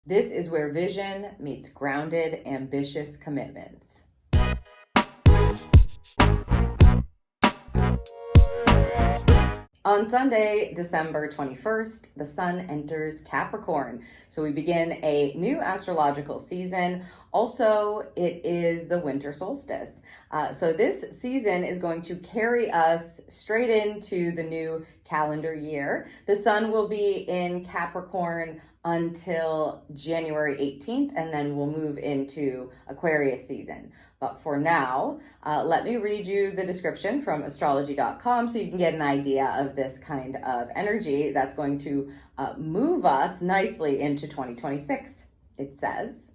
This is where vision meets grounded, ambitious commitments. On Sunday, December 21st, the sun enters Capricorn. So we begin a new astrological season. Also, it is the winter solstice. So this season is going to carry us straight into the new calendar year. The sun will be in Capricorn until January 18th, and then we'll move into Aquarius season. But for now, let me read you the description from astrology.com so you can get an idea of this kind of energy that's going to move us nicely into 2026. It says,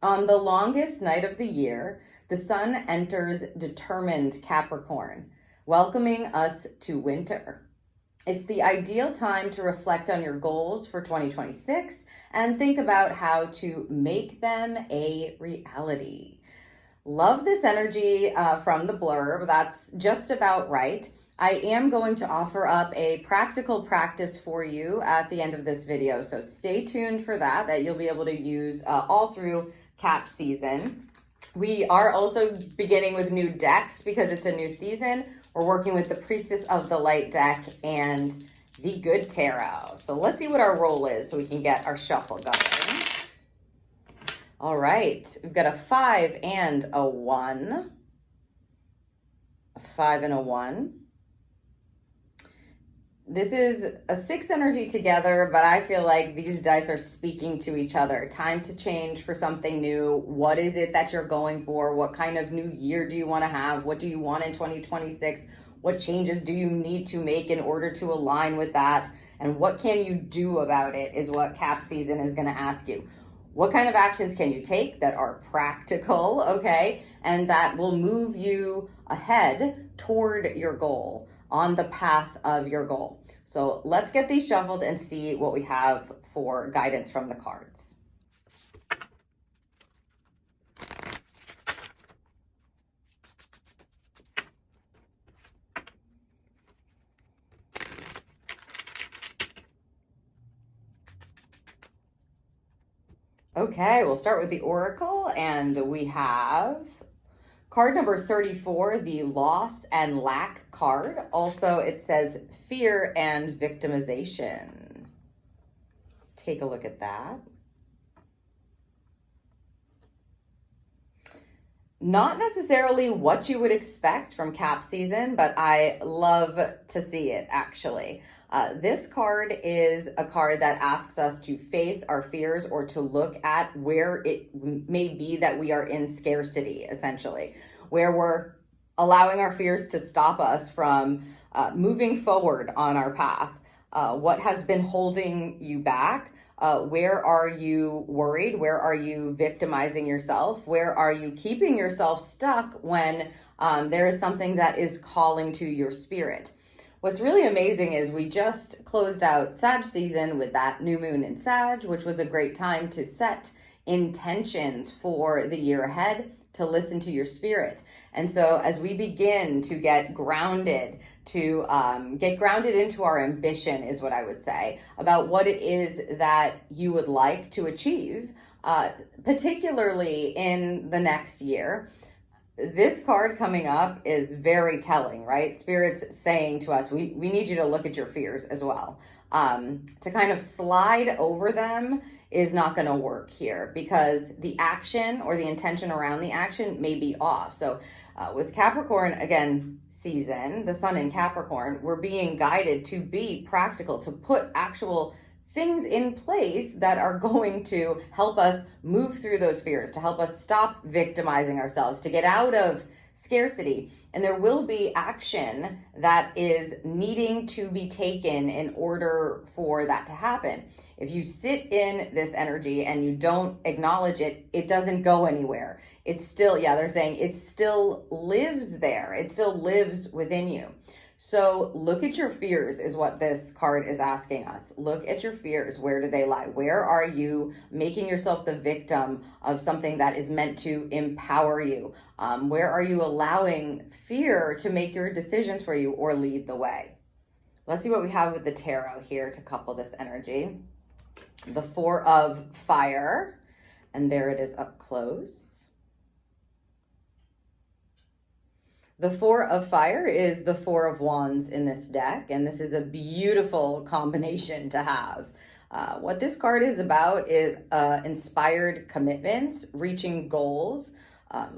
on the longest night of the year, the sun enters determined Capricorn, welcoming us to winter. It's the ideal time to reflect on your goals for 2026 and think about how to make them a reality. Love this energy from the blurb. That's just about right. I am going to offer up a practical practice for you at the end of this video, so stay tuned for that you'll be able to use all through Cap season. We are also beginning with new decks because it's a new season. We're working with the Priestess of the Light deck and the Good Tarot. So let's see what our roll is so we can get our shuffle going. All right, we've got a 5 and a 1. A 5 and a 1. This is a 6 energy together, but I feel like these dice are speaking to each other. Time to change for something new. What is it that you're going for? What kind of new year do you want to have? What do you want in 2026? What changes do you need to make in order to align with that? And what can you do about it is what Cap season is going to ask you. What kind of actions can you take that are practical, okay, and that will move you ahead toward your goal, on the path of your goal? So let's get these shuffled and see what we have for guidance from the cards. Okay, we'll start with the Oracle, and we have card number 34, the Loss and Lack card. Also, it says Fear and Victimization. Take a look at that. Not necessarily what you would expect from Cap season, but I love to see it, actually. This card is a card that asks us to face our fears or to look at where it may be that we are in scarcity, essentially, where we're allowing our fears to stop us from moving forward on our path. What has been holding you back? Where are you worried? Where are you victimizing yourself? Where are you keeping yourself stuck when there is something that is calling to your spirit? What's really amazing is we just closed out Sag season with that new moon in Sag, which was a great time to set intentions for the year ahead, to listen to your spirit. And so as we begin to get grounded, into our ambition is what I would say, about what it is that you would like to achieve, particularly in the next year. This card coming up is very telling, right? Spirit's saying to us, we need you to look at your fears as well. To kind of slide over them is not going to work here because the action or the intention around the action may be off. So with Capricorn, again, season, the sun in Capricorn, we're being guided to be practical, to put actual things in place that are going to help us move through those fears, to help us stop victimizing ourselves, to get out of scarcity. And there will be action that is needing to be taken in order for that to happen. If you sit in this energy and you don't acknowledge it, it doesn't go anywhere. It's still, they're saying it still lives there. It still lives within you. So look at your fears is what this card is asking us. Look at your fears. Where do they lie? Where are you making yourself the victim of something that is meant to empower you? Where are you allowing fear to make your decisions for you or lead the way? Let's see what we have with the tarot here to couple this energy. the Four of Fire, and there it is up close. The Four of Fire is the Four of Wands in this deck, and this is a beautiful combination to have. What this card is about is inspired commitments, reaching goals,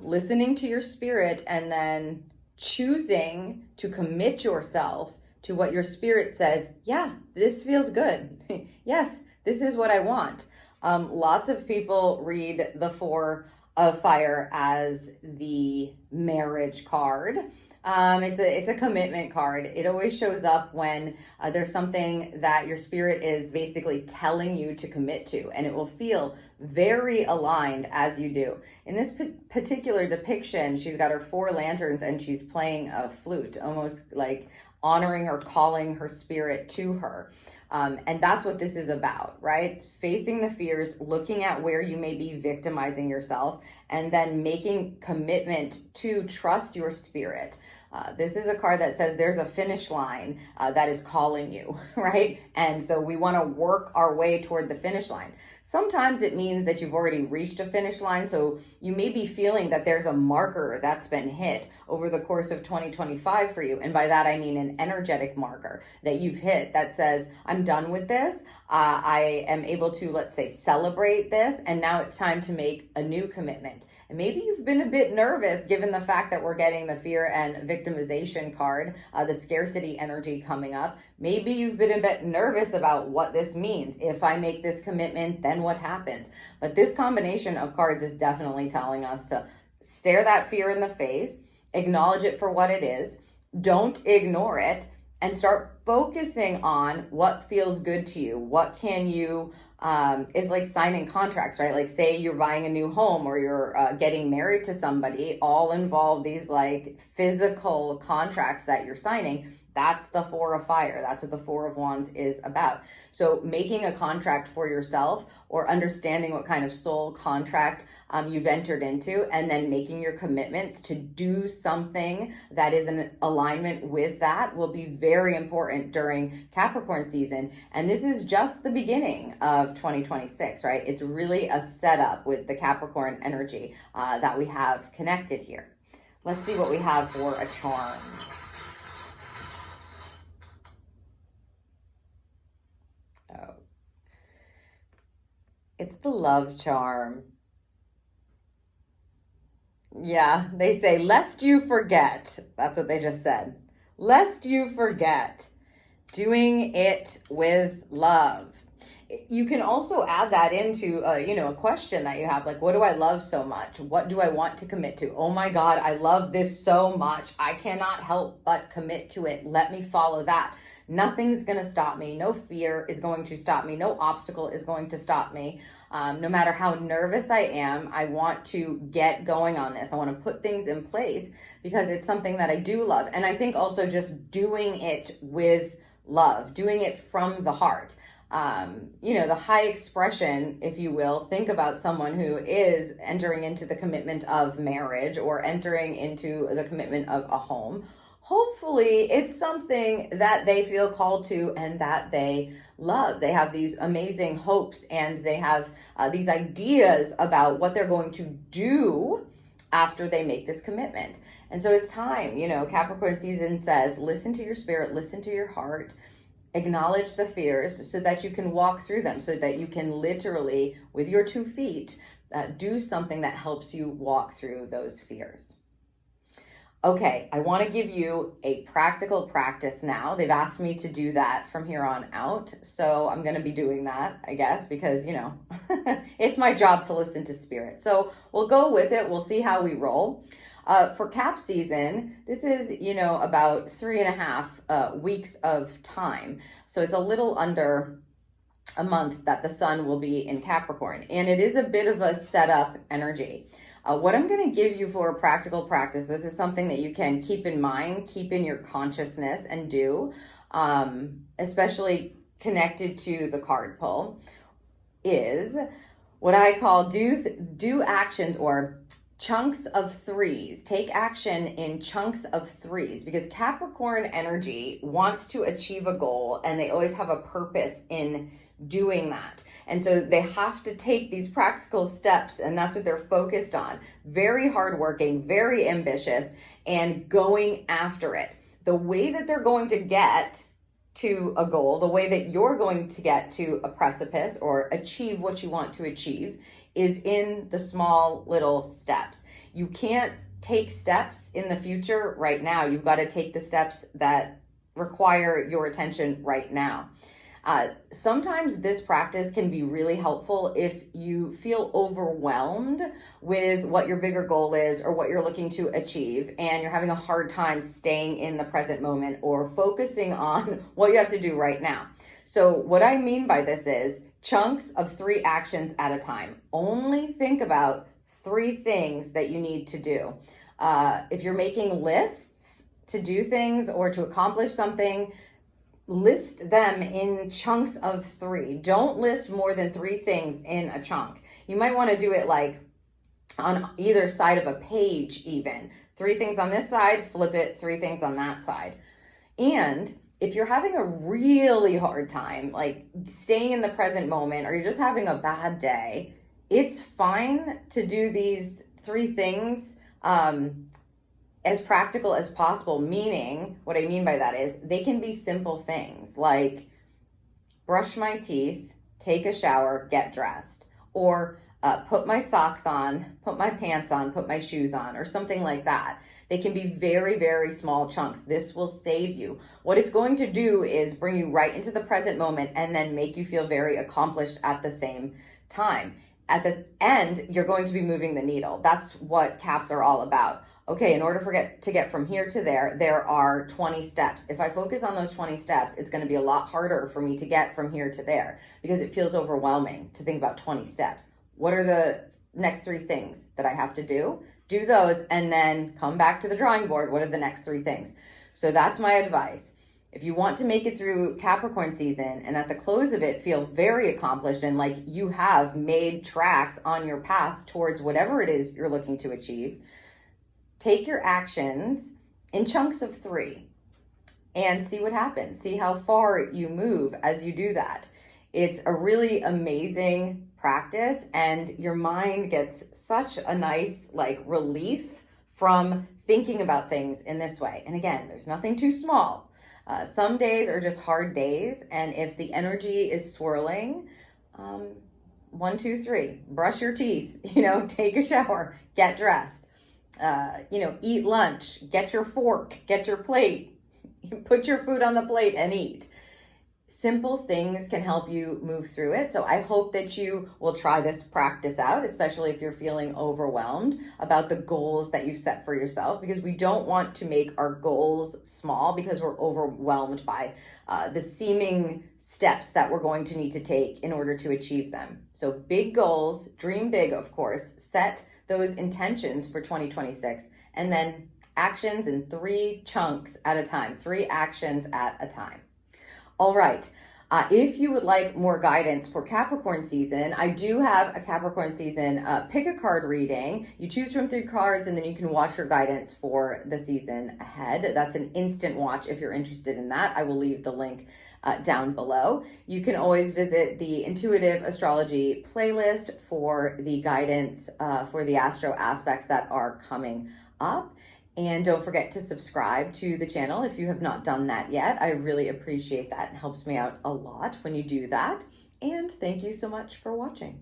listening to your spirit, and then choosing to commit yourself to what your spirit says. Yeah, this feels good. Yes, this is what I want. Lots of people read the Four of Fire as the marriage card. It's a commitment card. It always shows up when there's something that your spirit is basically telling you to commit to, and it will feel very aligned as you do. In this particular depiction, she's got her 4 lanterns and she's playing a flute, almost like honoring or calling her spirit to her. And that's what this is about, right? Facing the fears, looking at where you may be victimizing yourself, and then making commitment to trust your spirit. This is a card that says there's a finish line that is calling you, right? And so we want to work our way toward the finish line. Sometimes it means that you've already reached a finish line, so you may be feeling that there's a marker that's been hit over the course of 2025 for you. And by that, I mean an energetic marker that you've hit that says, I'm done with this. I am able to, let's say, celebrate this, and now it's time to make a new commitment. And maybe you've been a bit nervous given the fact that we're getting the fear and victimization card, the scarcity energy coming up. Maybe you've been a bit nervous about what this means. If I make this commitment, then what happens? But this combination of cards is definitely telling us to stare that fear in the face, acknowledge it for what it is, don't ignore it, and start focusing on what feels good to you. What can you, it's like signing contracts, right? Like say you're buying a new home or you're getting married to somebody, all involve these like physical contracts that you're signing. That's the Four of Fire. That's what the Four of Wands is about. So making a contract for yourself or understanding what kind of soul contract you've entered into, and then making your commitments to do something that is in alignment with that will be very important during Capricorn season. And this is just the beginning of 2026, right? It's really a setup with the Capricorn energy that we have connected here. Let's see what we have for a charm. Oh, it's the love charm. Yeah, they say, lest you forget. That's what they just said. Lest you forget. Doing it with love. You can also add that into, a question that you have, like, what do I love so much? What do I want to commit to? Oh my God, I love this so much. I cannot help but commit to it. Let me follow that. Nothing's going to stop me. No fear is going to stop me. No obstacle is going to stop me. No matter how nervous I am, I want to get going on this. I want to put things in place because it's something that I do love. And I think also just doing it with love, doing it from the heart. The high expression, if you will, think about someone who is entering into the commitment of marriage or entering into the commitment of a home. Hopefully it's something that they feel called to and that they love. They have these amazing hopes and they have these ideas about what they're going to do after they make this commitment. And so it's time, Capricorn season says, listen to your spirit, listen to your heart, acknowledge the fears so that you can walk through them, so that you can literally, with your 2 feet, do something that helps you walk through those fears. Okay, I want to give you a practical practice now. They've asked me to do that from here on out, so I'm going to be doing that, I guess, because, it's my job to listen to spirit. So we'll go with it. We'll see how we roll. For Cap season, this is, about 3.5 weeks of time. So it's a little under a month that the sun will be in Capricorn, and it is a bit of a setup energy. What I'm going to give you for a practical practice, this is something that you can keep in mind, keep in your consciousness and do, especially connected to the card pull, is what I call do actions or chunks of 3s. Take action in chunks of 3s, because Capricorn energy wants to achieve a goal and they always have a purpose in doing that. And so they have to take these practical steps, and that's what they're focused on. Very hardworking, very ambitious, and going after it. The way that they're going to get to a goal, the way that you're going to get to a precipice or achieve what you want to achieve, is in the small little steps. You can't take steps in the future right now. You've got to take the steps that require your attention right now. Sometimes this practice can be really helpful if you feel overwhelmed with what your bigger goal is or what you're looking to achieve, and you're having a hard time staying in the present moment or focusing on what you have to do right now. So what I mean by this is chunks of 3 actions at a time. Only think about 3 things that you need to do. If you're making lists to do things or to accomplish something, list them in chunks of 3. Don't list more than 3 things in a chunk. You might want to do it like on either side of a page even. 3 things on this side, flip it, 3 things on that side. And if you're having a really hard time, like staying in the present moment, or you're just having a bad day, it's fine to do these 3 things as practical as possible, meaning what I mean by that is they can be simple things like brush my teeth, take a shower, get dressed, or put my socks on, put my pants on, put my shoes on, or something like that. They can be very, very small chunks. This will save you. What it's going to do is bring you right into the present moment and then make you feel very accomplished at the same time. At the end, you're going to be moving the needle. That's what CAPs are all about. Okay, in order to get from here to there are 20 steps. If I focus on those 20 steps, it's going to be a lot harder for me to get from here to there because it feels overwhelming to think about 20 steps. What are the next 3 things that I have to do? Do those and then come back to the drawing board. What are the next 3 things? So that's my advice. If you want to make it through Capricorn season and at the close of it feel very accomplished and like you have made tracks on your path towards whatever it is you're looking to achieve, take your actions in chunks of 3 and see what happens. See how far you move as you do that. It's a really amazing practice, and your mind gets such a nice relief from thinking about things in this way. And again, there's nothing too small. Some days are just hard days, and if the energy is swirling, 1, 2, 3, brush your teeth, take a shower, get dressed. Eat lunch, get your fork, get your plate, put your food on the plate and eat. Simple things can help you move through it. So I hope that you will try this practice out, especially if you're feeling overwhelmed about the goals that you've set for yourself, because we don't want to make our goals small because we're overwhelmed by the seeming steps that we're going to need to take in order to achieve them. So big goals, dream big, of course, set those intentions for 2026, and then actions in 3 chunks at a time, 3 actions at a time. All right. If you would like more guidance for Capricorn season, I do have a Capricorn season pick a card reading. You choose from 3 cards and then you can watch your guidance for the season ahead. That's an instant watch if you're interested in that. I will leave the link down below. You can always visit the Intuitive Astrology playlist for the guidance for the Astro aspects that are coming up. And don't forget to subscribe to the channel if you have not done that yet. I really appreciate that. It helps me out a lot when you do that. And thank you so much for watching.